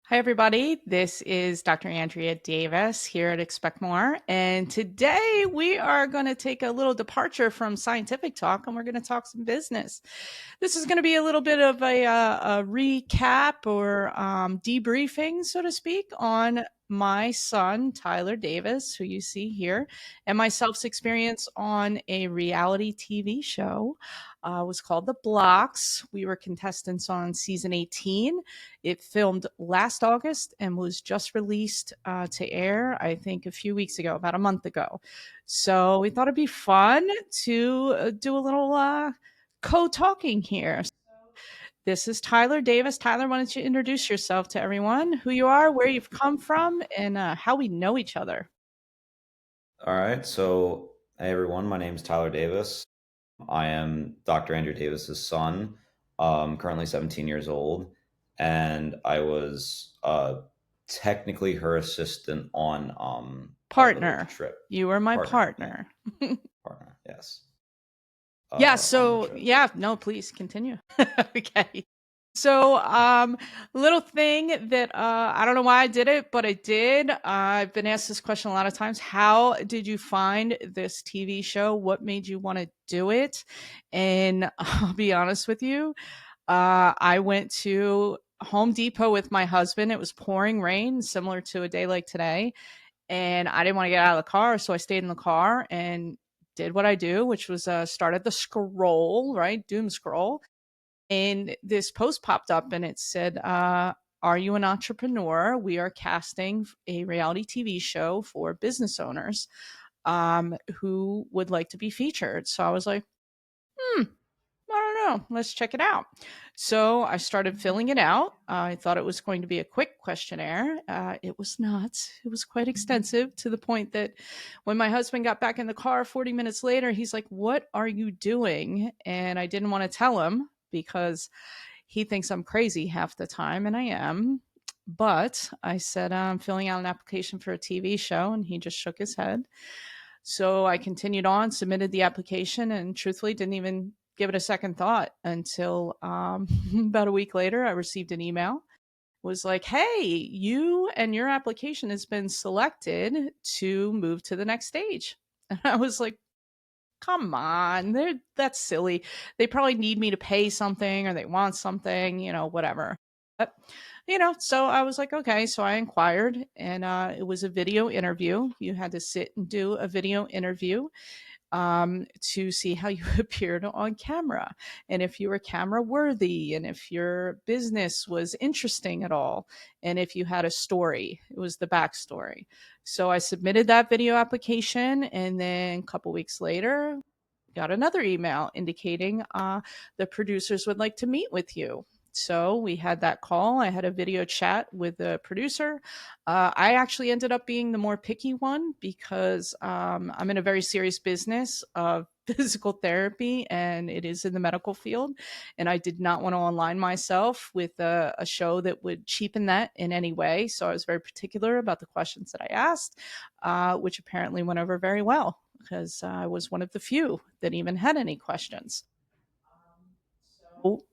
Hi, everybody. This is Dr. Andrea Davis here at Expect More. And today we are going to take a little departure from scientific talk and we're going to talk some business. This is going to be a little bit of a recap or debriefing, so to speak, on my son, Tyler Davis, who you see here, and myself's experience on a reality TV show. It was called The Blox. We were contestants on season 18. It filmed last August and was just released to air, I think, a few weeks ago, about a month ago. So we thought it'd be fun to do a little co-talking here. This is Tyler Davis. Tyler, why don't you introduce yourself to everyone, who you are, where you've come from, and how we know each other? All right. So, hey everyone, my name is Tyler Davis. I am Dr. Andrew Davis's son. Currently 17 years old, and I was technically her assistant on our little Partner. trip. You were my Partner, yeah, partner. partner, yes. Yeah, On the so trip. yeah, no, please continue. Okay. So, little thing that I don't know why I did it, but I did. I've been asked this question a lot of times. How did you find this TV show? What made you want to do it? And I'll be honest with you, I went to Home Depot with my husband. It was pouring rain, similar to a day like today, and I didn't want to get out of the car, so I stayed in the car and did what I do, which was started the scroll, right, doom scroll, and this post popped up, and it said, "Are you an entrepreneur? We are casting a reality TV show for business owners who would like to be featured." So I was like, "Hmm, I don't know. Let's check it out." So I started filling it out. I thought it was going to be a quick questionnaire. It was not. It was quite extensive, to the point that when my husband got back in the car 40 minutes later, he's like, "What are you doing?" And I didn't want to tell him because he thinks I'm crazy half the time, and I am. But I said, I'm filling out an application for a TV show, and he just shook his head. So I continued on, submitted the application, and truthfully didn't even give it a second thought until about a week later, I received an email. It was like, "Hey, you and your application has been selected to move to the next stage." And I was like, "Come on, that's silly. They probably need me to pay something or they want something, whatever." But, so I was like, okay. So I inquired, and it was a video interview. You had to sit and do a video interview to see how you appeared on camera and if you were camera worthy and if your business was interesting at all and if you had a story. It was the backstory. So I submitted that video application, and then a couple weeks later, got another email indicating the producers would like to meet with you. So we had that call. I had a video chat with the producer. I actually ended up being the more picky one because I'm in a very serious business of physical therapy, and it is in the medical field. And I did not want to align myself with a show that would cheapen that in any way. So I was very particular about the questions that I asked, which apparently went over very well because I was one of the few that even had any questions. So,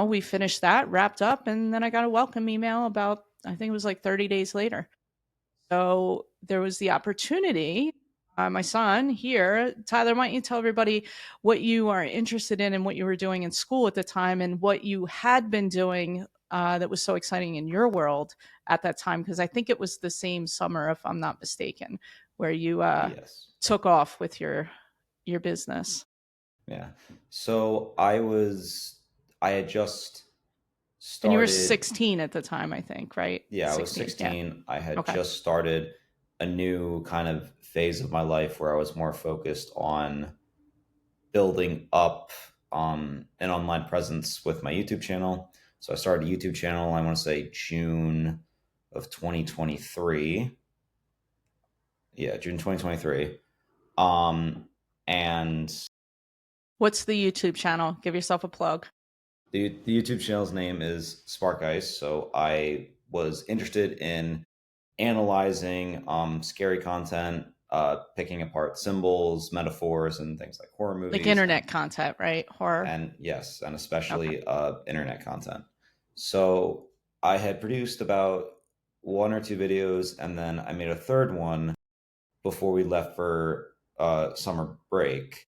we finished that, wrapped up, and then I got a welcome email about, I think it was like 30 days later. So there was the opportunity. My son here, Tyler, why don't you tell everybody what you are interested in and what you were doing in school at the time and what you had been doing that was so exciting in your world at that time? Because I think it was the same summer, if I'm not mistaken, where you Yes. took off with your business. Yeah. So I had just And you were started. 16 at the time, I think, right? Yeah, I was 16. Yeah. 16. I had Okay. just started a new kind of phase of my life where I was more focused on building up an online presence with my YouTube channel. So I started a YouTube channel, I want to say June of 2023. Yeah, June 2023. Um, and What's the YouTube channel? Give yourself a plug. the YouTube channel's name is Spark Ice. So I was interested in analyzing scary content, picking apart symbols, metaphors, and things like horror Like movies, internet content, right? Horror. and yes, and Okay. especially internet content. So I had produced about one or two videos, and then I made a third one before we left for summer break.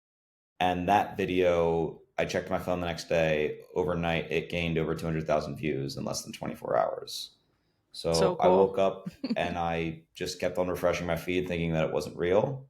And that video, I checked my phone the next day. Overnight, it gained over 200,000 views in less than 24 hours. So So I cool. woke up and I just kept on refreshing my feed, thinking that it wasn't real.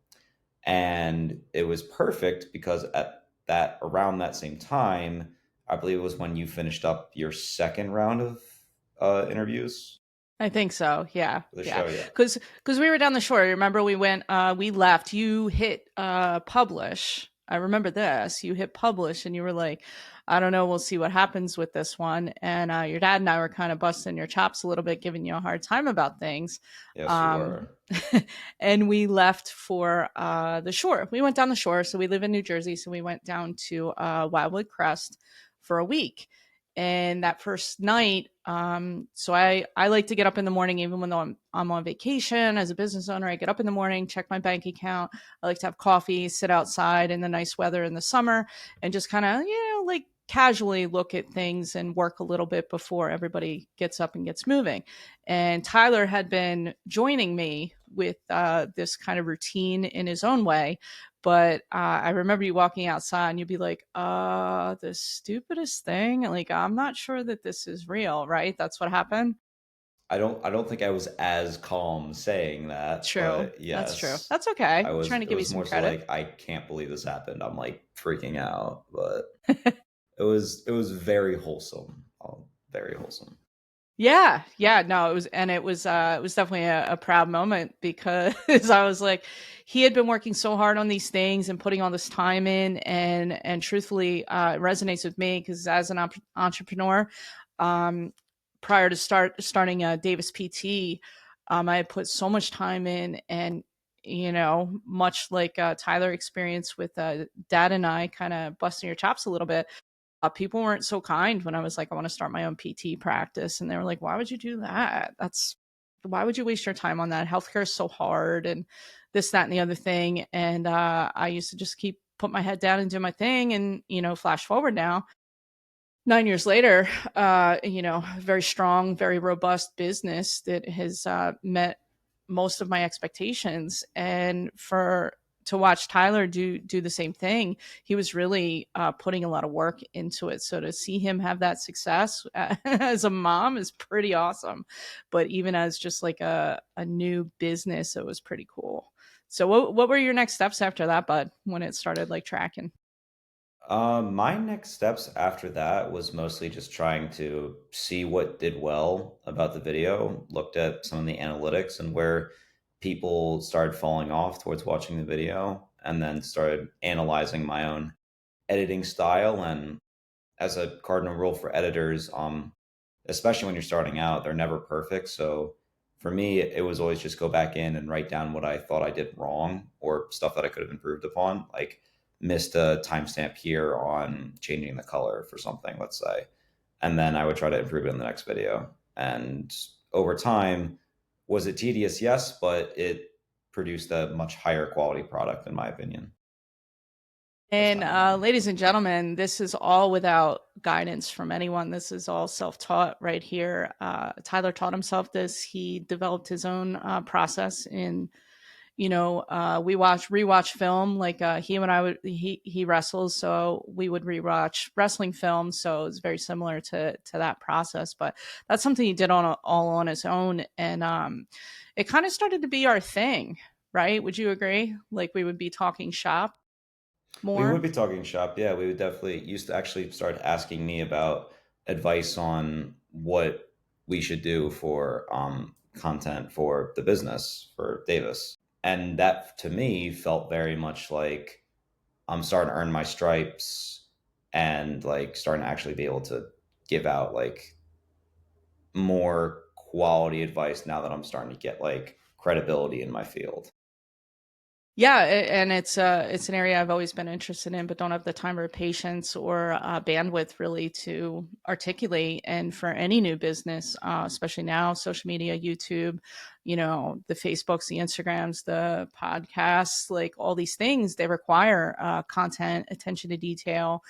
And it was perfect because at that around that same time, I believe it was when you finished up your second round of interviews I think so. Yeah. for the Yeah. show. Yeah, Cause we were down the shore. Remember we went, we left, you hit, publish. I remember this. You hit publish and you were like, I don't know, we'll see what happens with this one. And your dad and I were kind of busting your chops a little bit, giving you a hard time about things. yes, you Um, were. and we left for the shore. We went down the shore. So we live in New Jersey. So we went down to Wildwood Crest for a week. And that first night, so I like to get up in the morning, even when I'm on vacation as a business owner. I get up in the morning, check my bank account. I like to have coffee, sit outside in the nice weather in the summer, and just kind of, like casually look at things and work a little bit before everybody gets up and gets moving. And Tyler had been joining me with this kind of routine in his own way. But I remember you walking outside and you'd be like, the stupidest thing. Like, I'm not sure that this is real, right? That's what happened. I don't think I was as calm saying that, True. but That's true. yes, That's okay. I was Trying to it give you was some more so credit. like I can't believe this happened. I'm like freaking out, but it was very wholesome. Very wholesome. Yeah, yeah, no, it was definitely a proud moment because I was like, he had been working so hard on these things and putting all this time in, and truthfully, it resonates with me because as an entrepreneur, um, prior to starting Davis PT, I had put so much time in, and much like Tyler experienced with Dad and I, kind of busting your chops a little bit. People weren't so kind when I was like, I want to start my own PT practice. And they were like, why would you do that? Why would you waste your time on that? Healthcare is so hard and this, that, and the other thing. And I used to just put my head down and do my thing. And, flash forward now, 9 years later, very strong, very robust business that has met most of my expectations. And for to watch Tyler do the same thing, he was really putting a lot of work into it. So to see him have that success as a mom is pretty awesome. But even as just like a new business, it was pretty cool. So what were your next steps after that, bud, when it started like tracking? My next steps after that was mostly just trying to see what did well about the video, looked at some of the analytics and where people started falling off towards watching the video, and then started analyzing my own editing style. And as a cardinal rule for editors, especially when you're starting out, they're never perfect. So for me, it was always just go back in and write down what I thought I did wrong or stuff that I could have improved upon, like missed a timestamp here on changing the color for something, let's say. And then I would try to improve it in the next video. And over time, was it tedious? Yes, but it produced a much higher quality product, in my opinion, as And time went on. ladies and gentlemen, this is all without guidance from anyone. This is all self-taught right here. Tyler taught himself this. He developed his own process in, we rewatch film. Like he and I would he wrestles, so we would rewatch wrestling films. So it's very similar to that process. But that's something he did all on his own, and it kind of started to be our thing, right? Would you agree? Like we would be talking shop We would more. be talking shop. Yeah, we would definitely used to actually start asking me about advice on what we should do for content for the business for Davis. And that to me felt very much like I'm starting to earn my stripes and like starting to actually be able to give out like more quality advice now that I'm starting to get like credibility in my field Yeah, and it's an area I've always been interested in, but don't have the time or patience or bandwidth really to articulate. And for any new business, especially now, social media, YouTube, the Facebooks, the Instagrams, the podcasts, like all these things, they require content, attention to detail,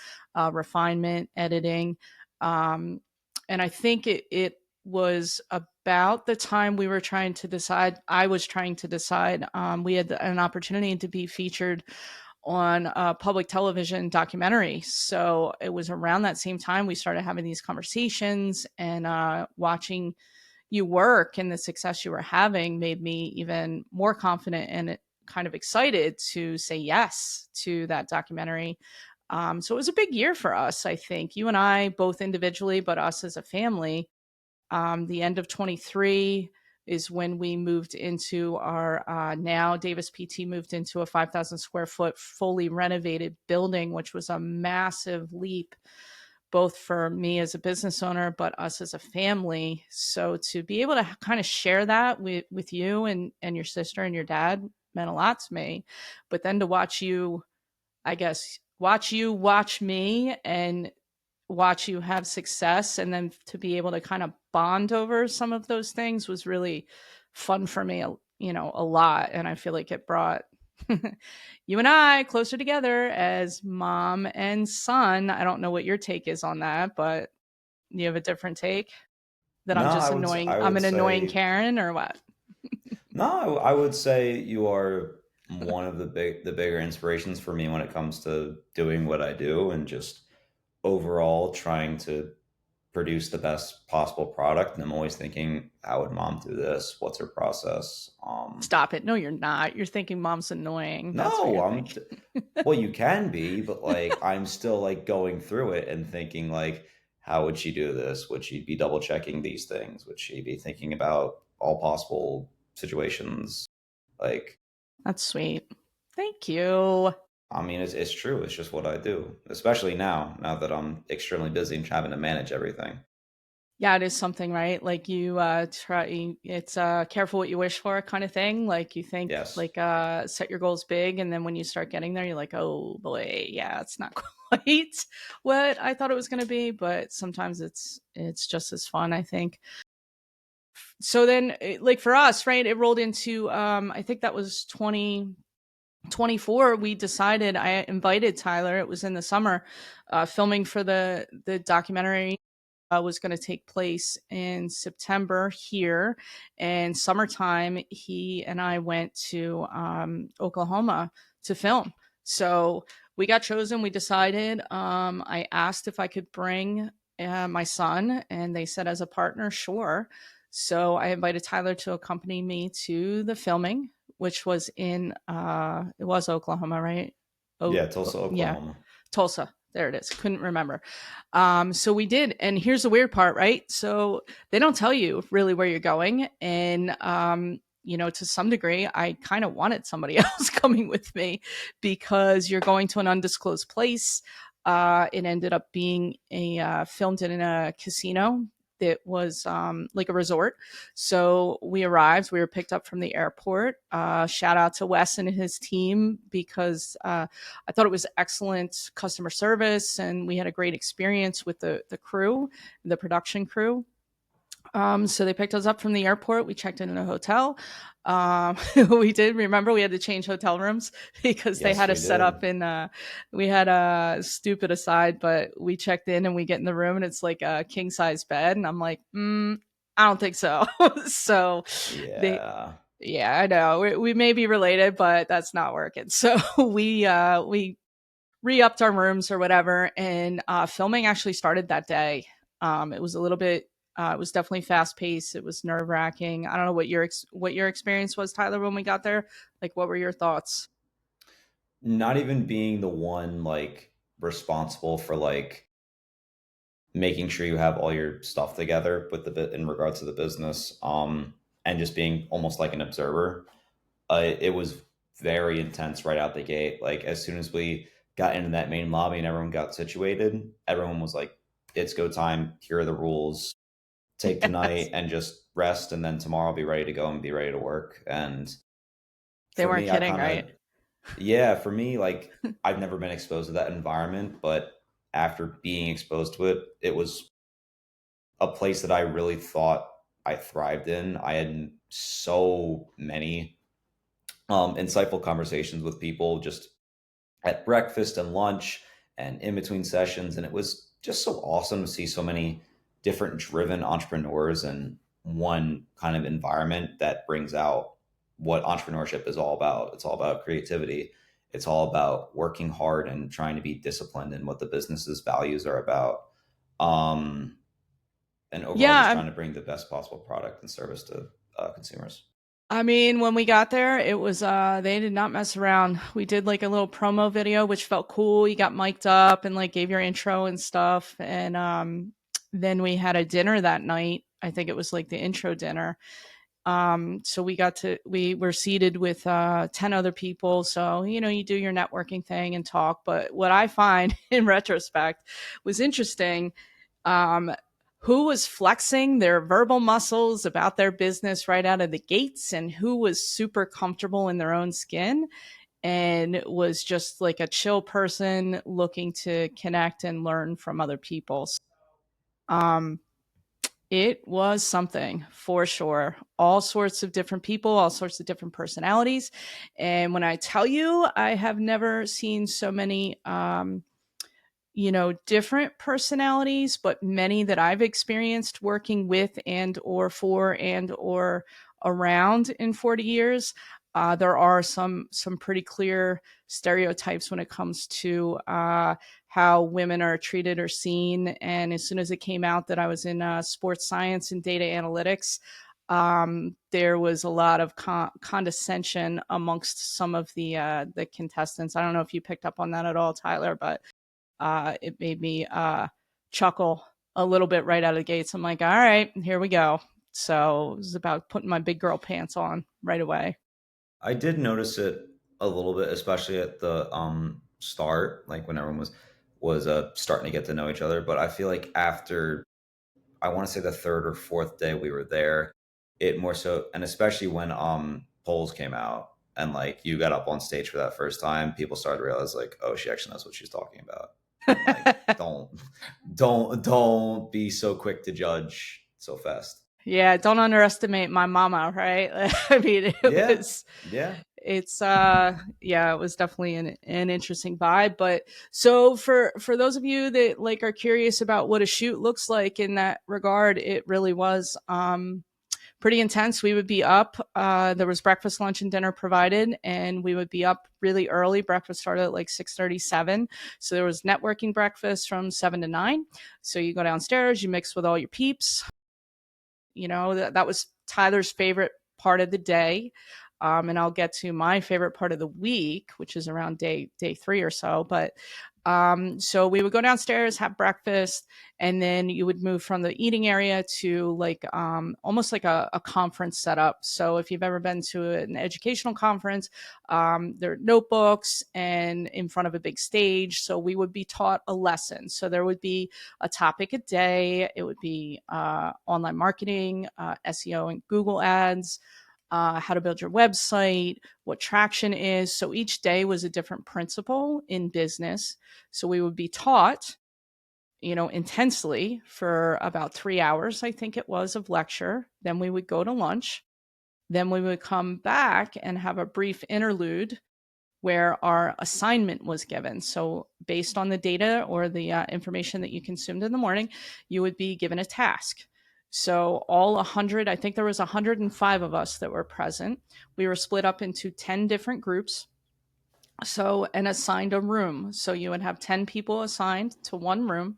refinement, editing, um, and I think it was about the time we were trying to decide. I was trying to decide. We had an opportunity to be featured on a public television documentary. So it was around that same time we started having these conversations, and watching you work and the success you were having made me even more confident and kind of excited to say yes to that documentary. So it was a big year for us, I think. You and I, both individually, but us as a family. The end of 23 is when we moved into our now Davis PT moved into a 5,000 square foot fully renovated building, which was a massive leap both for me as a business owner, but us as a family. So to be able to kind of share that with you and your sister and your dad meant a lot to me. But then to watch you, I guess, watch you watch me and watch you have success, and then to be able to kind of bond over some of those things was really fun for me, a lot. And I feel like it brought you and I closer together as mom and son. I don't know what your take is on that, but you have a different take, that No, I'm just I annoying. I'm would an annoying say Karen, or what? no. I would say you are one of the bigger inspirations for me when it comes to doing what I do and just overall trying to produce the best possible product. And I'm always thinking, how would mom do this? What's her process? Stop it. No, you're not. You're thinking mom's annoying. That's what No, you're thinking. well, you can be, but like I'm still like going through it and thinking like, how would she do this? Would she be double checking these things? Would she be thinking about all possible situations? Like, That's sweet. Thank you. I mean, it's true. It's just what I do, especially now that I'm extremely busy and having to manage everything. Yeah, it is something, right? Like you try it's careful what you wish for kind of thing. Like you think Yes. like set your goals big, and then when you start getting there you're like, "Oh boy, yeah, it's not quite what I thought it was going to be," but sometimes it's just as fun, I think. So then like for us, right, it rolled into I think that was 2024. We decided, I invited Tyler, it was in the summer, filming for the documentary was going to take place in September here, and summertime. He and I went to Oklahoma to film. So we got chosen. We decided. I asked if I could bring my son, and they said as a partner, sure. So I invited Tyler to accompany me to the filming, which was in it was Oklahoma, right? Oh, Yeah, Tulsa, yeah, Oklahoma. Tulsa. There it is. Couldn't remember. So we did. And here's the weird part, right? So they don't tell you really where you're going. And, to some degree, I kind of wanted somebody else coming with me, because you're going to an undisclosed place. It ended up being filmed in a casino that was like a resort. So we arrived, we were picked up from the airport. Shout out to Wes and his team, because I thought it was excellent customer service, and we had a great experience with the crew, the production crew. So they picked us up from the airport. We checked in a hotel. We did remember we had to change hotel rooms because they Yes, had we us set up did. in. We had a stupid aside, but we checked in and we get in the room and it's like a king size bed, and I'm like, I don't think so. So they Yeah. yeah, I know. We may be related, but that's not working. So we re-upped our rooms or whatever, and filming actually started that day. It was a little bit. It was definitely fast paced. It was nerve wracking. I don't know what your experience was, Tyler, when we got there. Like, what were your thoughts? Not even being the one like responsible for like making sure you have all your stuff together with the bit in regards to the business, and just being almost like an observer. It was very intense right out the gate. Like as soon as we got into that main lobby and everyone got situated, everyone was like, "It's go time. Here are the rules. Take tonight Yes, and just rest, and then tomorrow I'll be ready to go and be ready to work." And they for weren't me, I kidding, kind of right? yeah, for me, like I've never been exposed to that environment, but after being exposed to it, it was a place that I really thought I thrived in. I had so many insightful conversations with people just at breakfast and lunch and in between sessions. And it was just so awesome to see so many different driven entrepreneurs in one kind of environment that brings out what entrepreneurship is all about. It's all about creativity. It's all about working hard and trying to be disciplined in what the business's values are about. Um, and overall, just Yeah, trying to bring the best possible product and service to consumers. I mean, when we got there, it was they did not mess around. We did like a little promo video which felt cool. You got mic'd up and like gave your intro and stuff. And then we had a dinner that night. I think it was like the intro dinner. So we were seated with 10 other people. So, you know, you do your networking thing and talk. But what I find in retrospect was interesting, um, who was flexing their verbal muscles about their business right out of the gates and who was super comfortable in their own skin and was just like a chill person looking to connect and learn from other people. Um, it was something for sure. All sorts of different people, all sorts of different personalities. And when I tell you, I have never seen so many different personalities, but many that I've experienced working with and or for and or around in 40 years. There are some pretty clear stereotypes when it comes to how women are treated or seen. And as soon as it came out that I was in sports science and data analytics, there was a lot of condescension amongst some of the contestants. I don't know if you picked up on that at all, Tyler, but it made me chuckle a little bit right out of the gates. I'm like, all right, here we go. So it was about putting my big girl pants on right away. I did notice it a little bit, especially at the start, like when everyone was starting to get to know each other. But I feel like after, I want to say the third or fourth day we were there, it more so, and especially when polls came out and like you got up on stage for that first time, people started to realize like, oh, she actually knows what she's talking about, and like don't be so quick to judge so fast. Yeah, don't underestimate my mama, right? I mean, Yeah, yeah. yeah, it was definitely an interesting vibe. But so for those of you that like are curious about what a shoot looks like in that regard, it really was pretty intense. We would be up. There was breakfast, lunch, and dinner provided, and we would be up really early. Breakfast started at like 6:37, so there was networking breakfast from 7 to 9. So you go downstairs, you mix with all your peeps. You know that was Tyler's favorite part of the day. And I'll get to my favorite part of the week, which is around day 3 or so. But so we would go downstairs, have breakfast, and then you would move from the eating area to like almost like a conference setup. So if you've ever been to an educational conference, there are notebooks and in front of a big stage. So we would be taught a lesson. So there would be a topic a day. It would be online marketing, SEO and Google ads, how to build your website, what traction is. So each day was a different principle in business. So we would be taught, intensely for about 3 hours, I think it was, of lecture. Then we would go to lunch. Then we would come back and have a brief interlude where our assignment was given. So, based on the data or the information that you consumed in the morning, you would be given a task. So, all 100, I think there was 105 of us that were present. We were split up into 10 different groups. So, and assigned a room. So, you would have 10 people assigned to one room,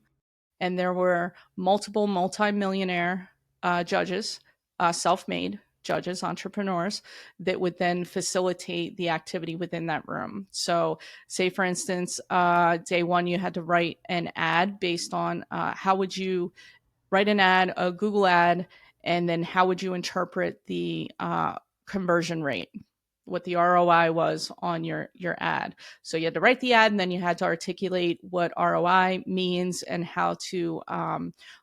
and there were multiple multimillionaire judges, self-made judges, entrepreneurs that would then facilitate the activity within that room. So, say for instance, day one you had to write an ad based on how would you write an ad, a Google ad, and then how would you interpret the conversion rate, what the ROI was on your ad. So you had to write the ad, and then you had to articulate what ROI means and how to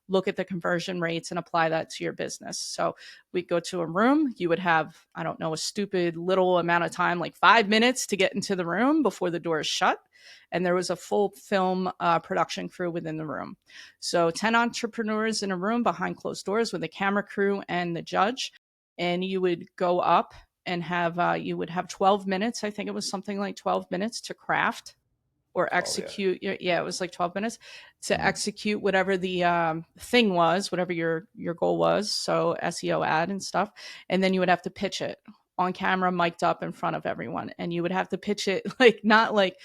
look at the conversion rates and apply that to your business. So we'd go to a room. You would have, I don't know, a stupid little amount of time, like 5 minutes to get into the room before the door is shut. And there was a full film production crew within the room. So 10 entrepreneurs in a room behind closed doors with a camera crew and the judge. And you would go up and have you would have 12 minutes. I think it was something like 12 minutes to craft or 12, yeah. execute. Yeah, it was like 12 minutes to Mhm. execute whatever the thing was, whatever your goal was. So SEO ad and stuff, and then you would have to pitch it on camera, mic'd up in front of everyone, and you would have to pitch it like not like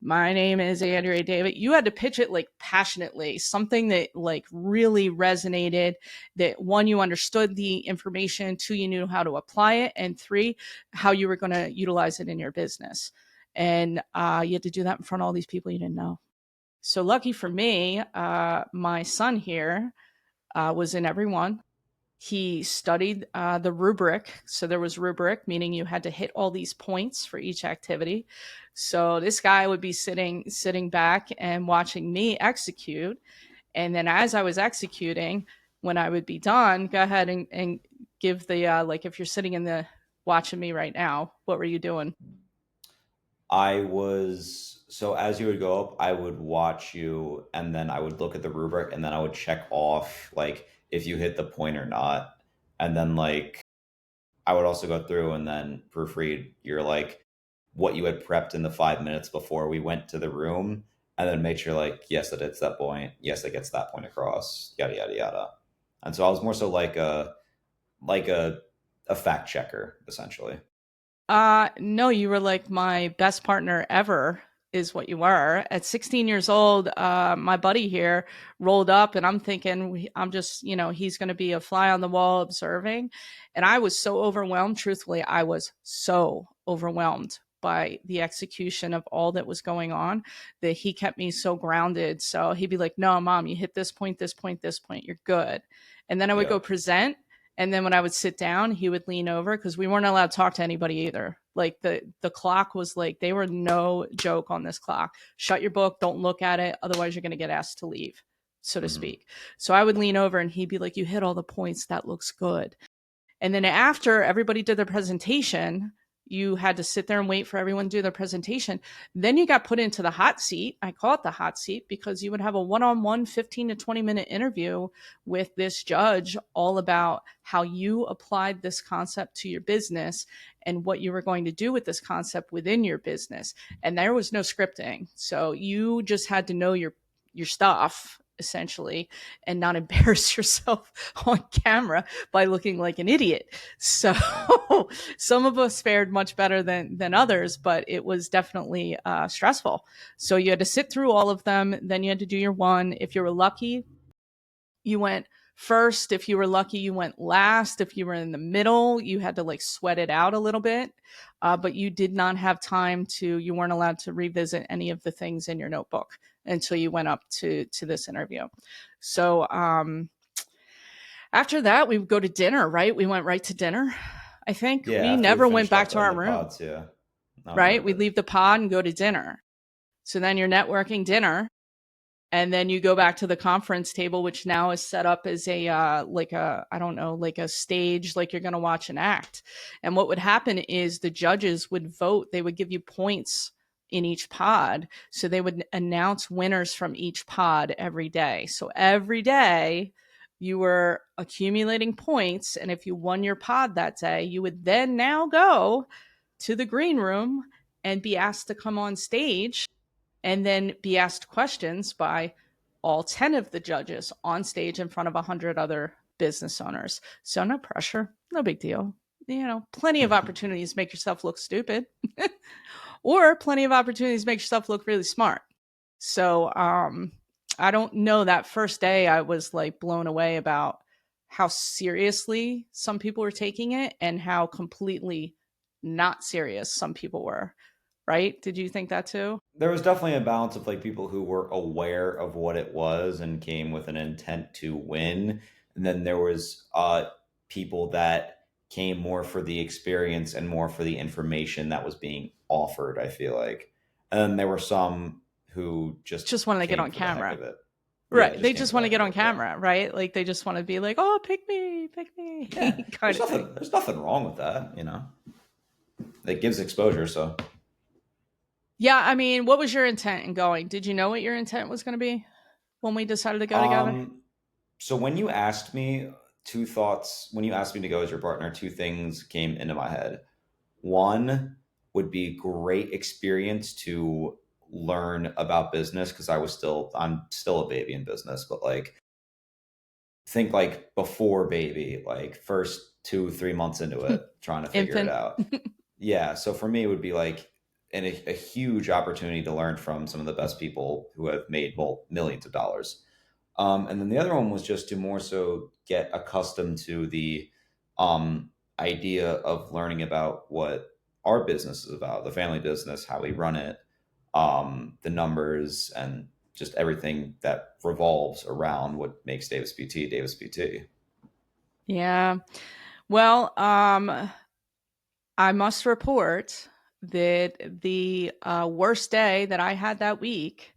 my name is Andrea Davis. You had to pitch it like passionately, something that like really resonated, that one, you understood the information, two, you knew how to apply it, and three, how you were going to utilize it in your business. And you had to do that in front of all these people you didn't know. So lucky for me, my son here was in every one. He studied the rubric. So there was rubric, meaning you had to hit all these points for each activity. So this guy would be sitting back and watching me execute. And then as I was executing, when I would be done, go ahead and give the like if you're sitting in the watching me right now, what were you doing? I was so as you would go up, I would watch you, and then I would look at the rubric, and then I would check off like if you hit the point or not, and then like I would also go through and then proofread your like what you had prepped in the 5 minutes before we went to the room, and then make sure like yes, it hits that point, yes, it gets that point across, yada yada yada. And so I was more so like a fact checker essentially. No, you were like my best partner ever, is what you were. At 16 years old, my buddy here rolled up, and I'm thinking, I'm just, he's going to be a fly on the wall observing. And I was so overwhelmed. Truthfully, I was so overwhelmed by the execution of all that was going on that he kept me so grounded. So he'd be like, no, mom, you hit this point, this point, this point, you're good. And then I would Yeah. go present, and then when I would sit down, he would lean over because we weren't allowed to talk to anybody either. Like the clock was like they were no joke on this clock. Shut your book, don't look at it, otherwise you're going to get asked to leave, so to Hmm. speak. So I would lean over and he'd be like, "You hit all the points. That looks good." And then after everybody did their presentation, you had to sit there and wait for everyone to do their presentation. Then you got put into the hot seat. I call it the hot seat because you would have a one on one 15 to 20-minute interview with this judge all about how you applied this concept to your business and what you were going to do with this concept within your business. And there was no scripting. So you just had to know your stuff essentially and not embarrass yourself on camera by looking like an idiot. So some of us fared much better than others, but it was definitely stressful. So you had to sit through all of them. Then you had to do your one. If you were lucky, you went first. If you were lucky, you went last. If you were in the middle, you had to like sweat it out a little bit. But you did not have time to, you weren't allowed to revisit any of the things in your notebook until you went up to this interview. So after that, we would go to dinner, right? We went right to dinner. I think Yeah, we after we never went finished back up to in our the room, pods, yeah. I right? remember We'd it. leave the pod and go to dinner. So then you're networking dinner, and then you go back to the conference table, which now is set up as a like a, I don't know, like a stage, like you're going to watch an act. And what would happen is the judges would vote. They would give you points in each pod, so they would announce winners from each pod every day. So every day you were accumulating points, and if you won your pod that day, you would then now go to the green room and be asked to come on stage and then be asked questions by all 10 of the judges on stage in front of 100 other business owners. So no pressure, no big deal. Plenty of opportunities to make yourself look stupid or plenty of opportunities to make yourself look really smart. So I don't know, that first day I was like blown away about how seriously some people were taking it and how completely not serious some people were. Right? Did you think that too? There was definitely a balance of like people who were aware of what it was and came with an intent to win, and then there was people that came more for the experience and more for the information that was being offered, I feel like. And then there were some who just Just wanted to get came on for the heck camera. of it. Yeah, Right. just They came just for the want to heck get of on it. Yeah. camera, right? Like they just want to be like, "Oh, pick Yeah. me," kind of thing. There's nothing wrong with that, It gives exposure, so Yeah, I mean, what was your intent in going? Did you know what your intent was going to be when we decided to go together? um so when you asked me two thoughts, when you asked me to go as your partner, two things came into my head. One would be great experience to learn about business because I'm still a baby in business, but like think like before baby, like first 2, 3 months into it, trying to figure it Infant. out. Yeah. So for me, it would be like a huge opportunity to learn from some of the best people who have made millions of dollars. And then the other one was just to more so get accustomed to the idea of learning about what our business is about, the family business, how we run it, the numbers, and just everything that revolves around what makes Davis PT Davis PT. Yeah. Well, I must report that the worst day that I had that week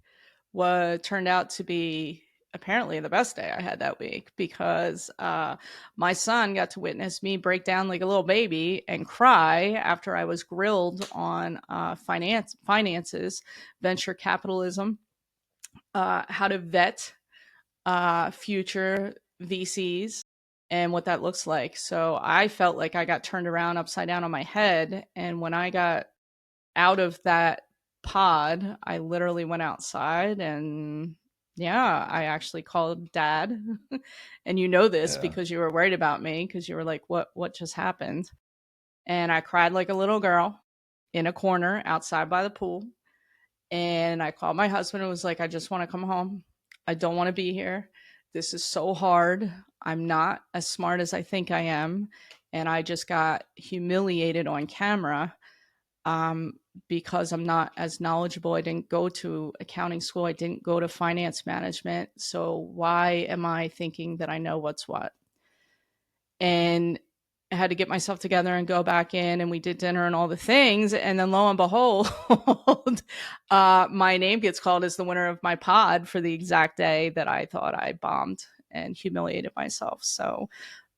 was turned out to be apparently the best day I had that week because my son got to witness me break down like a little baby and cry after I was grilled on finances, venture capitalism, how to vet future VCs and what that looks like. So I felt like I got turned around upside down on my head. And when I got out of that pod, I literally went outside and yeah, I actually called dad. And you know this Yeah. because you were worried about me because you were like, what just happened? And I cried like a little girl in a corner outside by the pool. And I called my husband and was like, I just want to come home. I don't want to be here. This is so hard. I'm not as smart as I think I am. And I just got humiliated on camera um, because I'm not as knowledgeable. I didn't go to accounting school, I didn't go to finance management. So why am I thinking that I know what's what? And I had to get myself together and go back in, and we did dinner and all the things. And then lo and behold, my name gets called as the winner of my pod for the exact day that I thought I bombed and humiliated myself. So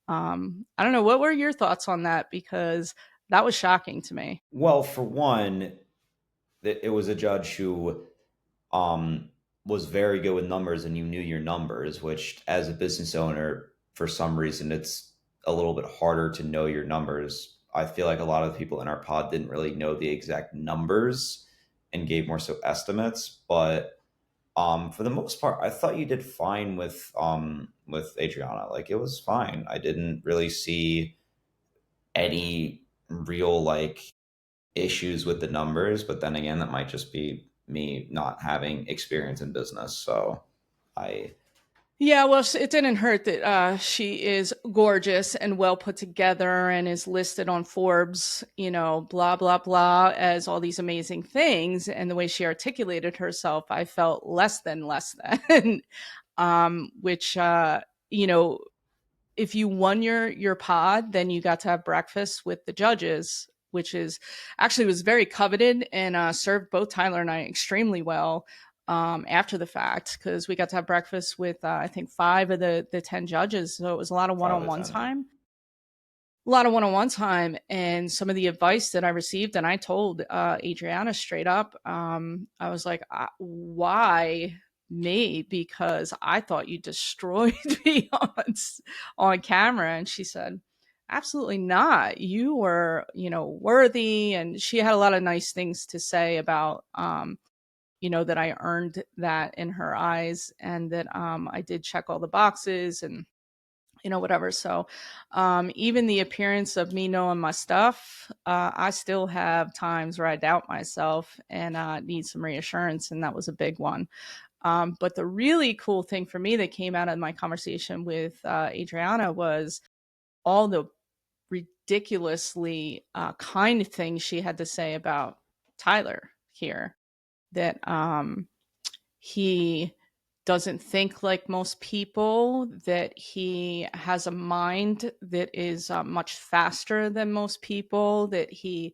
I don't know. What were your thoughts on that? Because that was shocking to me. Well, for one, it was a judge who um, was very good with numbers, and you knew your numbers, which as a business owner, for some reason, it's a little bit harder to know your numbers. I feel like a lot of the people in our pod didn't really know the exact numbers and gave more so estimates, but for the most part, I thought you did fine with Adriana. Like it was fine. I didn't really see any real like issues with the numbers, but then again, that might just be me not having experience in business. So I, Yeah, well, it didn't hurt that she is gorgeous and well put together and is listed on Forbes, you know, blah, blah, blah, as all these amazing things. And the way she articulated herself, I felt less than, which, you know, if you won your pod, then you got to have breakfast with the judges, which is actually was very coveted and served both Tyler and I extremely well after the fact because we got to have breakfast with I think five of the 10 judges. So it was a lot of one five on out of one 10, yeah. time, a lot of one-on-one time, and some of the advice that I received, and I told Adriana straight up, I was like, why me? Because I thought you destroyed me on camera. And she said, absolutely not. You were, you know, worthy. And she had a lot of nice things to say about you know, that I earned that in her eyes, and that I did check all the boxes and you know, whatever. So, even the appearance of me knowing my stuff, I still have times where I doubt myself and need some reassurance, and that was a big one. But the really cool thing for me that came out of my conversation with Adriana was all the ridiculously kind things she had to say about Tyler here. That he doesn't think like most people, that he has a mind that is much faster than most people, that he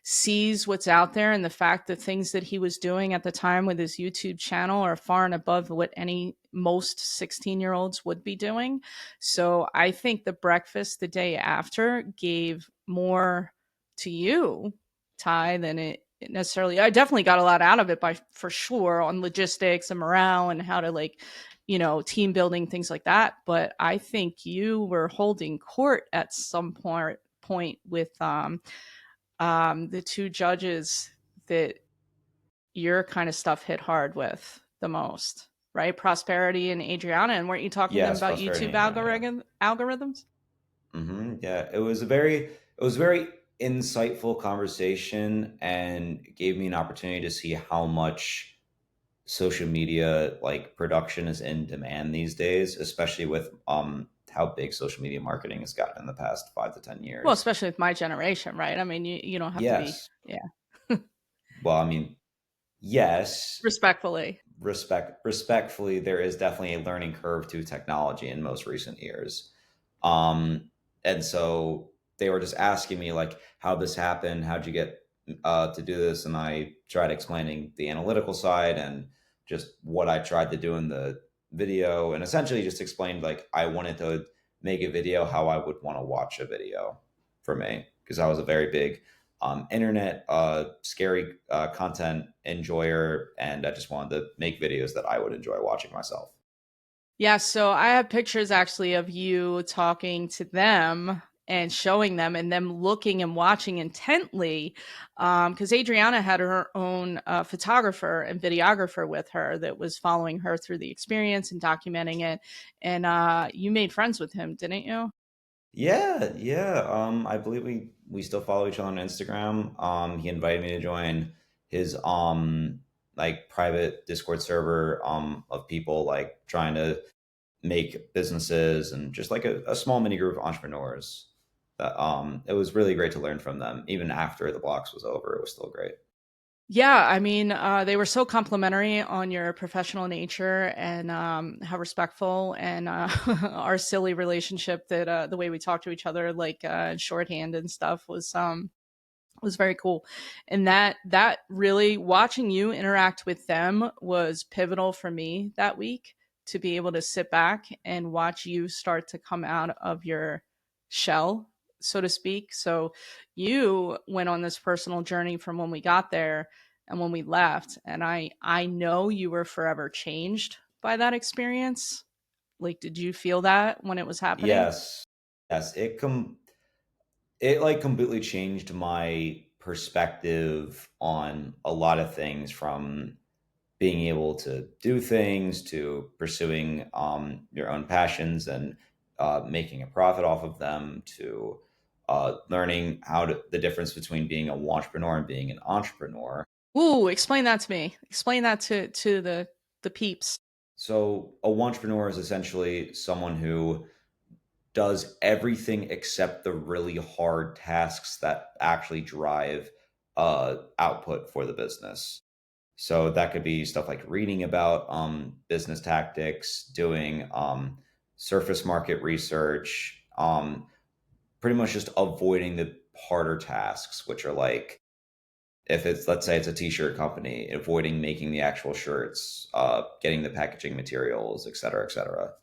sees what's out there, and the fact that things that he was doing at the time with his YouTube channel are far and above what any most 16-year-olds would be doing. So I think the breakfast the day after gave more to you, Ty, than it necessarily. I definitely got a lot out of it by for sure on logistics and morale and how to like, you know, team building, things like that. But I think you were holding court at some point with the two judges that your kind of stuff hit hard with the most, right? Prosperity and Adriana. And weren't you talking to them Yes, about prosperity YouTube and Adriana. Yeah. algorithms? Yeah, it was a very insightful conversation and gave me an opportunity to see how much social media like production is in demand these days, especially with how big social media marketing has gotten in the past 5 to 10 Well, years. especially with my generation, right? I mean, you don't have to be, Yes. yeah, Well, I mean, yes, respectfully. respectfully, there is definitely a learning curve to technology in most recent years. Um, and so they were just asking me like how this happened, how'd you get to do this? And I tried explaining the analytical side and just what I tried to do in the video, and essentially just explained like I wanted to make a video how I would want to watch a video for me because I was a very big internet scary content enjoyer, and I just wanted to make videos that I would enjoy watching myself. Yeah, so I have pictures actually of you talking to them and showing them and them looking and watching intently. Because Adriana had her own photographer and videographer with her that was following her through the experience and documenting it. And you made friends with him, didn't you? Yeah, yeah. I believe we still follow each other on Instagram. He invited me to join his like private Discord server of people like trying to make businesses and just like a small mini group of entrepreneurs. That it was really great to learn from them. Even after the blocks was over, it was still great. Yeah, I mean, they were so complimentary on your professional nature and how respectful and our silly relationship that the way we talk to each other, like shorthand and stuff, was very cool. And that really watching you interact with them was pivotal for me that week to be able to sit back and watch you start to come out of your shell, so to speak. So you went on this personal journey from when we got there and when we left, and I know you were forever changed by that experience. Like, did you feel that when it was happening? Yes, yes. It like completely changed my perspective on a lot of things, from being able to do things to pursuing your own passions and making a profit off of them to learning the difference between being a entrepreneur and being an entrepreneur. Ooh, explain that to me. Explain that to the peeps. So a entrepreneur is essentially someone who does everything except the really hard tasks that actually drive output for the business. So that could be stuff like reading about business tactics, doing surface market research, pretty much just avoiding the harder tasks, which are like if it's, let's say it's a t-shirt company, avoiding making the actual shirts, getting the packaging materials, et cetera, et cetera.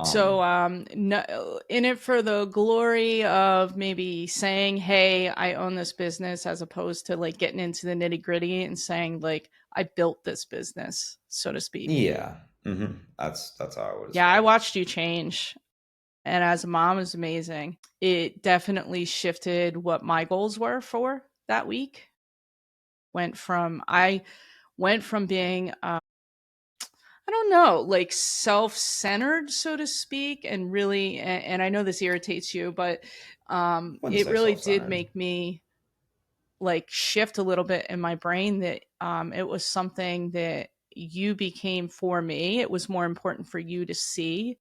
So, Um, no, in it for the glory of maybe saying, "Hey, I own this business," as opposed to like getting into the nitty gritty and saying, like, "I built this business," so to speak. yeah, that's how I would Yeah, I describe it. watched you change, and as a mom, is amazing. It definitely shifted what my goals were for that week. I went from being I don't know, like self-centered, so to speak, and really, and I know this irritates you, but Wouldn't it say really did self-centered. make me like shift a little bit in my brain that it was something that you became for me. It was more important for you to see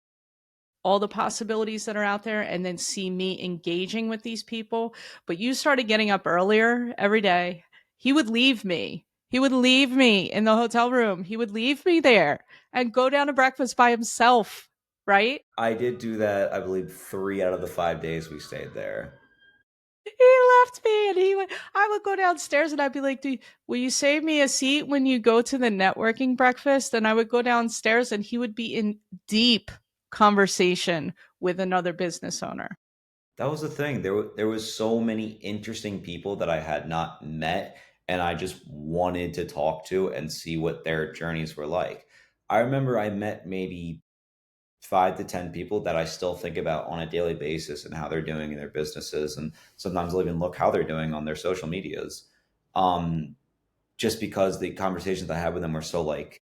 all the possibilities that are out there and then see me engaging with these people. But you started getting up earlier every day. He would leave me. He would leave me in the hotel room. He would leave me there and go down to breakfast by himself, right? I did do that, I believe, 3 out of the 5 days we stayed there. He left me and I would go downstairs and I'd be like, will you save me a seat when you go to the networking breakfast? And I would go downstairs and he would be in deep conversation with another business owner. That was the thing. There was so many interesting people that I had not met, and I just wanted to talk to and see what their journeys were like. I remember I met maybe 5 to 10 people that I still think about on a daily basis and how they're doing in their businesses, and sometimes I'll even look how they're doing on their social medias. Um, just because the conversations I had with them were so like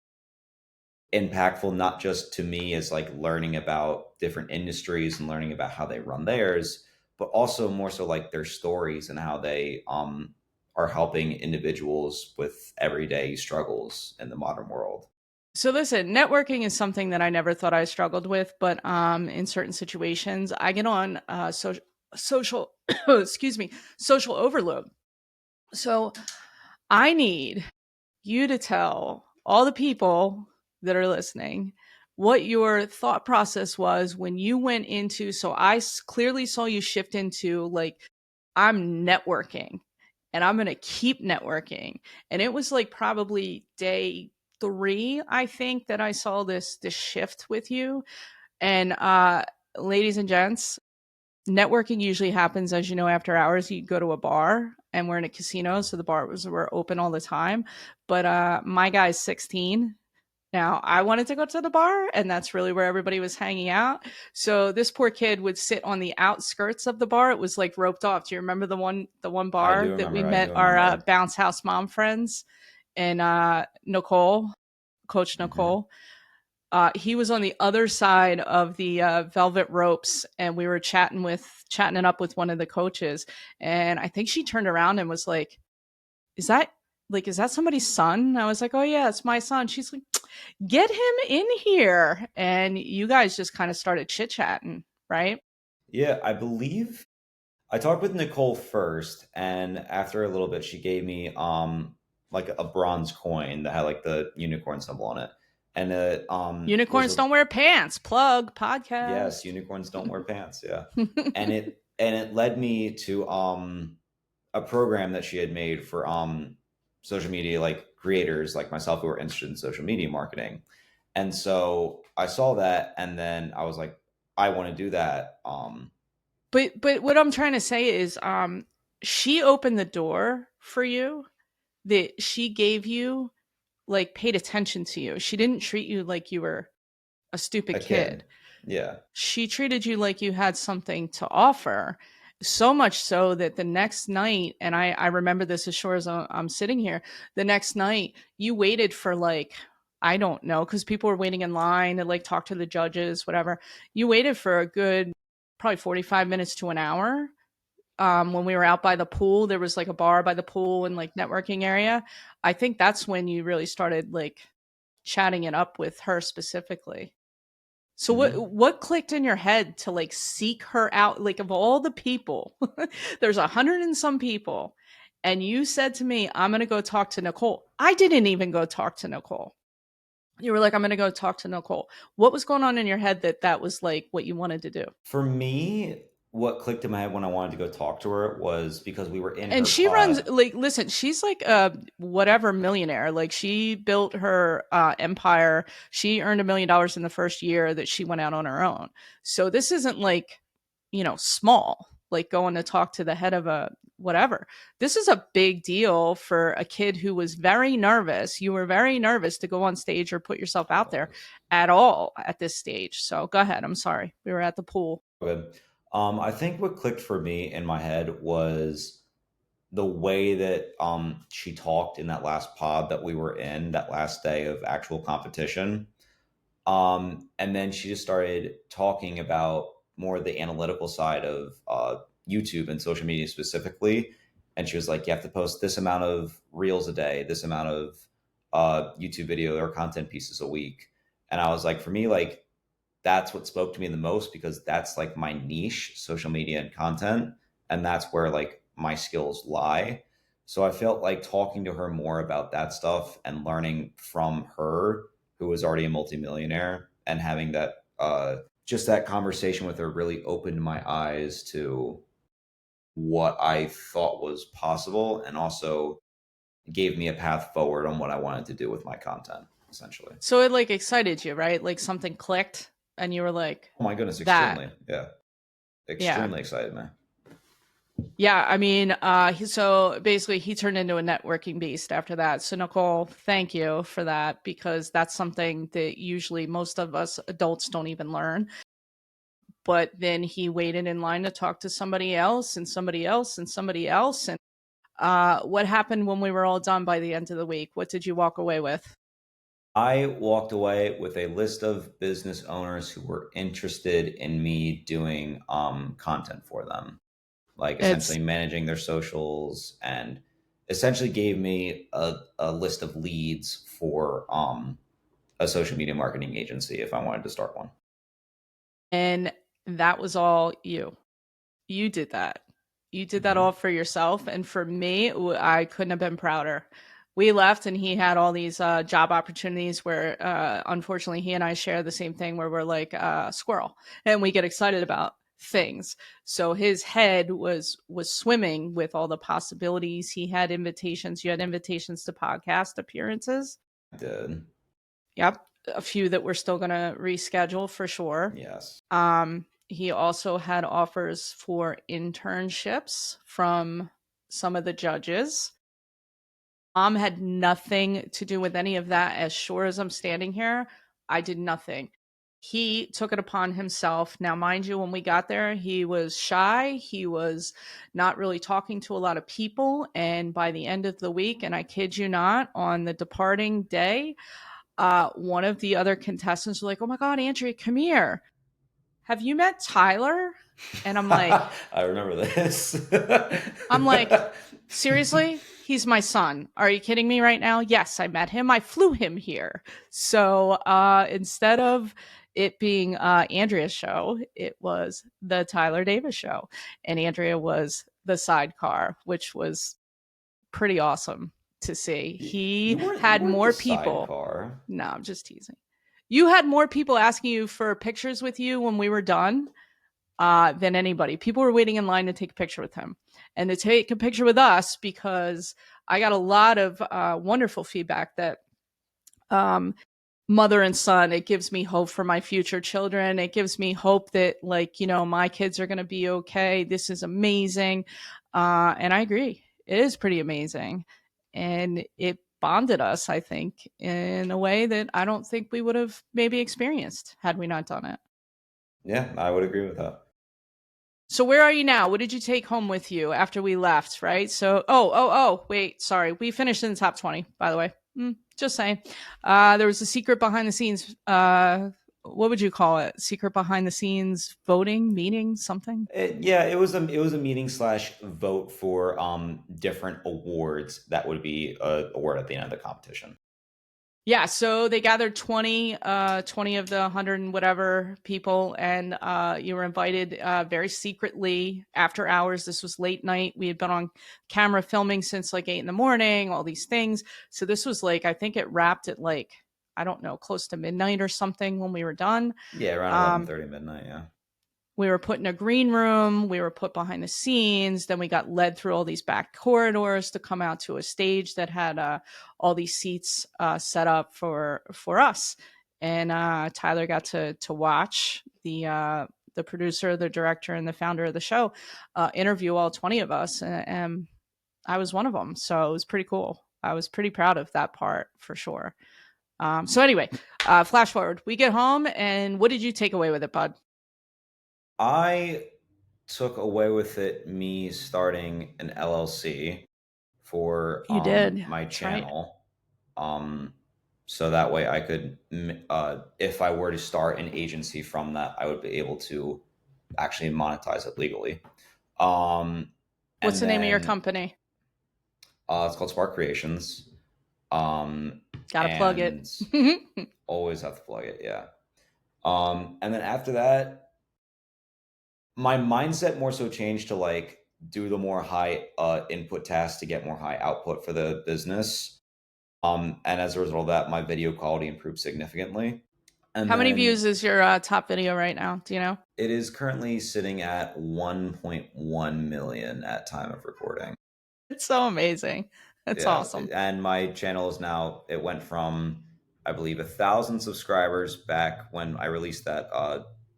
impactful, not just to me as like learning about different industries and learning about how they run theirs, but also more so like their stories and how they are helping individuals with everyday struggles in the modern world. So listen, networking is something that I never thought I struggled with, but in certain situations, I get on social excuse me, social overload. So I need you to tell all the people that are listening what your thought process was when you went into, so clearly saw you shift into like, I'm networking and I'm going to keep networking. And it was like probably day 3, I think, that I saw this shift with you. And ladies and gents, networking usually happens, as you know, after hours. You go to a bar, and we're in a casino, so the bars were open all the time. But my guy's 16 now. I wanted to go to the bar, and that's really where everybody was hanging out. So this poor kid would sit on the outskirts of the bar. It was like roped off. Do you remember the one bar that we I do met our remember. bounce house mom friends and Nicole, Coach Hmm. Nicole? He was on the other side of the velvet ropes, and we were chatting it up with one of the coaches. And I think she turned around and was like, "Is that is that somebody's son?" And I was like, "Oh yeah, it's my son." She's like, "Get him in here." And you guys just kind of started chit chatting, right? Yeah, I believe I talked with Nicole first, and after a little bit, she gave me like a bronze coin that had like the unicorn symbol on it, and it was Unicorns a don't wear pants. Plug yes, podcast. unicorns don't wear pants, yeah, and it led me to a program that she had made for social media like creators like myself who are interested in social media marketing, and so I saw that, and then I was like, I want to do that. But what I'm trying to say is, she opened the door for you. That she gave you, like, paid attention to you. She didn't treat you like you were a stupid A kid. kid, yeah. She treated you like you had something to offer. So much so that the next night, and I remember this as sure as I'm sitting here, the next night you waited for, like, I don't know, because people were waiting in line to like talk to the judges, whatever. You waited for a good probably 45 minutes to an hour. When we were out by the pool, there was like a bar by the pool and like networking area. I think that's when you really started like chatting it up with her specifically. So Hmm. what clicked in your head to like seek her out? Like, of all the people, there's 100 and some people, and you said to me, "I'm gonna go talk to Nicole." I didn't even go talk to Nicole. You were like, "I'm gonna go talk to Nicole." What was going on in your head that that was like what you wanted to do? For me, what clicked in my head when I wanted to go talk to her was because we were in And her she runs, pod. like, listen, she's like a whatever millionaire. Like, she built her empire. She earned $1 million in the first year that she went out on her own. So this isn't like, small, like going to talk to the head of a whatever. This is a big deal for a kid who was very nervous. You were very nervous to go on stage or put yourself I out there was at all at this stage. So go ahead. I'm sorry. We were at the pool. good. I think what clicked for me in my head was the way that she talked in that last pod that we were in, that last day of actual competition. And then she just started talking about more the analytical side of YouTube and social media specifically. And she was like, you have to post this amount of reels a day, this amount of YouTube video or content pieces a week. And I was like, for me, like, that's what spoke to me the most because that's like my niche, social media and content. And that's where like my skills lie. So I felt like talking to her more about that stuff and learning from her, who was already a multimillionaire, and having that just that conversation with her really opened my eyes to what I thought was possible and also gave me a path forward on what I wanted to do with my content, essentially. So it like excited you, right? Like something clicked and you were like, Oh my goodness, that. extremely. Yeah. Yeah. Extremely excited, man. Yeah, I mean, so basically he turned into a networking beast after that. So Nicole, thank you for that, because that's something that usually most of us adults don't even learn. But then he waited in line to talk to somebody else and somebody else and somebody else. What happened when we were all done by the end of the week? What did you walk away with? I walked away with a list of business owners who were interested in me doing content for them, like It's essentially managing their socials, and essentially gave me a list of leads for a social media marketing agency if I wanted to start one. and that was all you. You did that. You did that Hmm. all for yourself, and for me, I couldn't have been prouder. We left, and he had all these job opportunities where, unfortunately, he and I share the same thing where we're like squirrel, and we get excited about things. So his head was swimming with all the possibilities. He had invitations. You had invitations to podcast appearances. I did. Yep, a few that we're still going to reschedule for sure. Yes. He also had offers for internships from some of the judges. Had nothing to do with any of that. As sure as I'm standing here, I did nothing. He took it upon himself. Now, mind you, when we got there, he was shy. He was not really talking to a lot of people. And by the end of the week, and I kid you not, on the departing day, one of the other contestants was like, "Oh my God, Andrea, come here. Have you met Tyler?" And I remember this. I'm like, seriously? He's my son. Are you kidding me right now? Yes, I met him. I flew him here. So instead of it being Andrea's show, it was the Tyler Davis show. And Andrea was the sidecar, which was pretty awesome to see. You He weren't you had weren't the more people. sidecar. No, I'm just teasing. You had more people asking you for pictures with you when we were done than anybody. People were waiting in line to take a picture with him and to take a picture with us because I got a lot of wonderful feedback that um, mother and son, it gives me hope for my future children. It gives me hope that, like, my kids are going to be okay. This is amazing. And I agree. It is pretty amazing. And it bonded us, I think, in a way that I don't think we would have maybe experienced had we not done it. Yeah, I would agree with that. So where are you now? What did you take home with you after we left? Right. So wait, sorry, we finished in the top 20. By the way, just saying. There was a secret behind the scenes. What would you call it? Secret behind the scenes voting meeting something. Yeah, it was a meeting slash vote for different awards that would be award at the end of the competition. Yeah, so they gathered 20 of the 100 and whatever people, and you were invited very secretly after hours. This was late night. We had been on camera filming since like 8 in the morning, all these things. So this was like, I think it wrapped at like, I don't know, close to midnight or something when we were done. Yeah, around Um, 11:30 midnight. Yeah. we were put in a green room, we were put behind the scenes, then we got led through all these back corridors to come out to a stage that had all these seats set up for us. And Tyler got to watch the producer, the director, and the founder of the show interview all 20 of us, and I was one of them. So it was pretty cool. I was pretty proud of that part for sure. So anyway, flash forward, we get home, and what did you take away with it, bud? I took away with it me starting an LLC for You did. my That's right. channel. Um, so that way I could, if I were to start an agency from that, I would be able to actually monetize it legally. Um, What's and the name of your then company? it's called Spark Creations. Um, Gotta plug it. and always have to plug it, yeah. And then after that, my mindset more so changed to like do the more high input tasks to get more high output for the business. And as a result of that, my video quality improved significantly. And How many then views is your top video right now? Do you know? it is currently sitting at 1.1 million at time of recording. It's so amazing. It's Yeah, awesome. and my channel is now, it went from I believe 1,000 subscribers back when I released that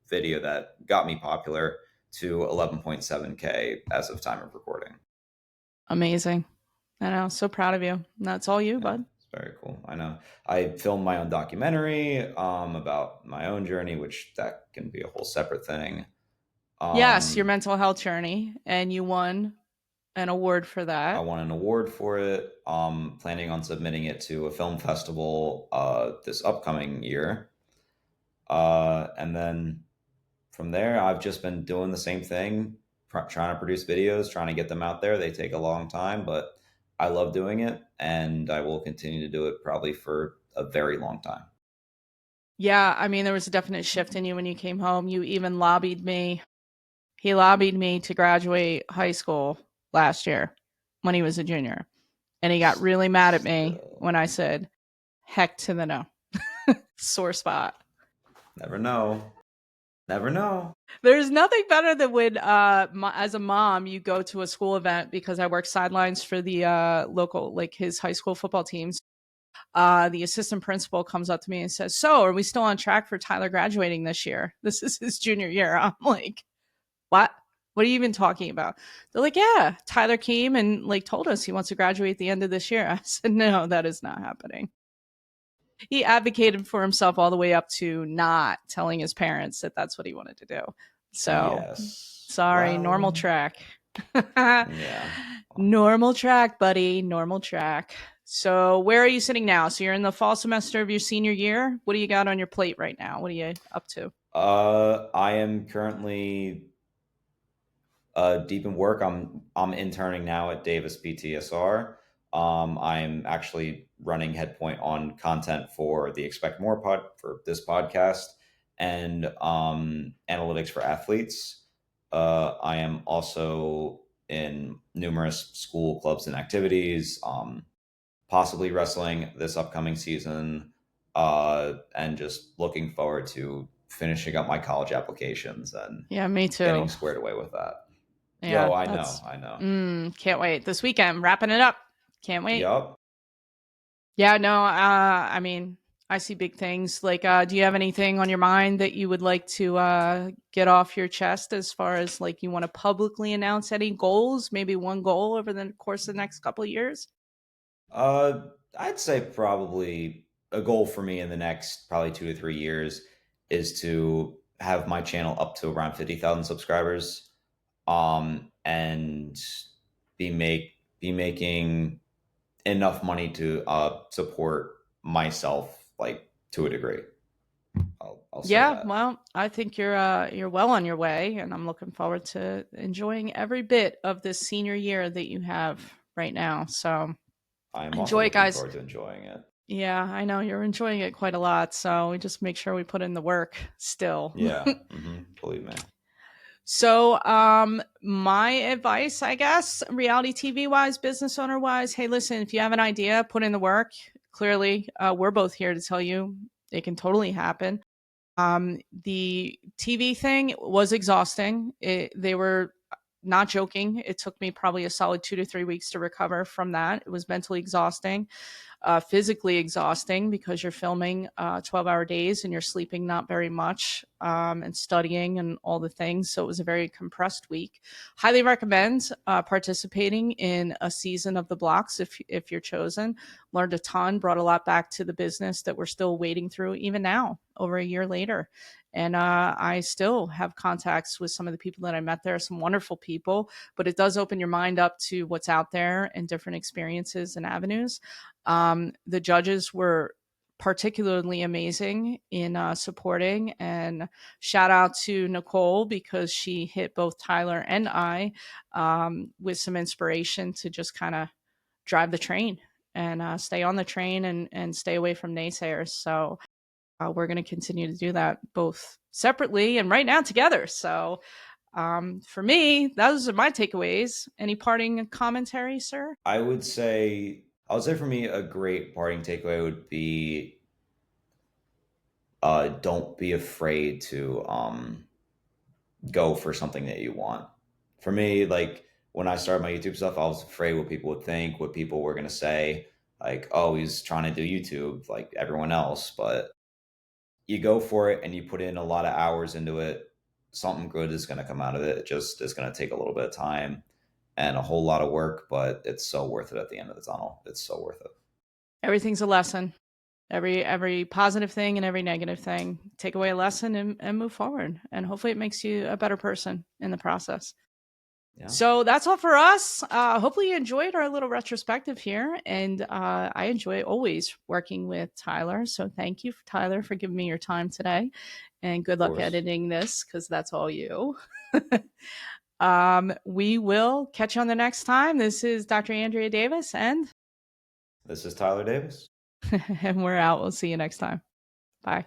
video that got me popular to 11.7K as of time of recording. Amazing. I know. So proud of you. That's all you, Yeah, bud. it's very cool. I know. I filmed my own documentary about my own journey, which that can be a whole separate thing. Yes, your Um, mental health journey, and you won an award for I that. won an award for it. Planning on submitting it to a film festival this upcoming year. And then from there, I've just been doing the same thing, trying to produce videos, trying to get them out there. They take a long time, but I love doing it, and I will continue to do it probably for a very long time. Yeah, I mean, there was a definite shift in you when you came home. You even lobbied me. He lobbied me to graduate high school last year when he was a junior. And he got really mad at me Still, when I said, heck to the no. Sore spot. never know. Never know. There's nothing better than when, as a mom, you go to a school event because I work sidelines for the local, like his high school football teams. The assistant principal comes up to me and says, "So, are we still on track for Tyler graduating this year? This is his junior year." I'm like, "What? What are you even talking about?" They're like, "Yeah, Tyler came and like told us he wants to graduate at the end of this year." I said, "No, that is not happening." He advocated for himself all the way up to not telling his parents that that's what he wanted to do. So, Yes. sorry, normal Well, track. yeah. Normal track, buddy. Normal track. So, where are you sitting now? So, you're in the fall semester of your senior year. What do you got on your plate right now? What are you up to? I am currently deep in work. I'm interning now at Davis PTSR. I'm actually running Headpoint on content for the Expect More pod for this podcast and analytics for athletes. I am also in numerous school clubs and activities, possibly wrestling this upcoming season, and just looking forward to finishing up my college applications and Yeah, me getting too. squared away with that. Yeah, Yo, I know, that's I know. can't wait. This weekend, wrapping it up. Can't wait. Yup. Yeah, no, I mean, I see big things. Like, do you have anything on your mind that you would like to get off your chest as far as like you want to publicly announce any goals? Maybe one goal over the course of the next couple of years? I'd say probably a goal for me in the next probably 2 to 3 years is to have my channel up to around 50,000 subscribers, and be making enough money to support myself like to a degree. I'll say Yeah, that. well, I think you're well on your way, and I'm looking forward to enjoying every bit of this senior year that you have right now. So I am also enjoy it, looking guys. forward to enjoying it. Yeah, I know you're enjoying it quite a lot. So we just make sure we put in the work still. Yeah, believe me. So, my advice, I guess, reality TV wise, business owner wise, hey, listen, if you have an idea, put in the work. Clearly, we're both here to tell you it can totally happen. The TV thing was exhausting. They were not joking. It took me probably a solid 2 to 3 weeks to recover from that. It was mentally exhausting, physically exhausting because you're filming 12-hour days and you're sleeping not very much, and studying and all the things. So it was a very compressed week. Highly recommend participating in a season of the Blox if you're chosen. Learned a ton, brought a lot back to the business that we're still wading through even now, over a year later. And I still have contacts with some of the people that I met there, some wonderful people, but it does open your mind up to what's out there and different experiences and avenues. The judges were particularly amazing in supporting, and shout out to Nicole because she hit both Tyler and I with some inspiration to just kind of drive the train and stay on the train and stay away from naysayers. So we're going to continue to do that both separately and right now together. So for me, those are my takeaways. Any parting commentary, sir? I would say for me a great parting takeaway would be don't be afraid to go for something that you want. For me, like when I started my YouTube stuff, I was afraid what people would think, what people were gonna say, like, oh, he's trying to do YouTube like everyone else. But you go for it and you put in a lot of hours into it, something good is gonna come out of it. It just is gonna take a little bit of time and a whole lot of work, but it's so worth it at the end of the tunnel. It's so worth it. Everything's a lesson. Every positive thing and every negative thing. Take away a lesson and move forward. And hopefully it makes you a better person in the process. Yeah, So that's all for us. Hopefully, you enjoyed our little retrospective here. And I enjoy always working with Tyler. So thank you, Tyler, for giving me your time today. And good of luck course. editing this because that's all you. We will catch you on the next time. This is Dr. Andrea Davis, and This is Tyler Davis. and we're out. We'll see you next time. Bye.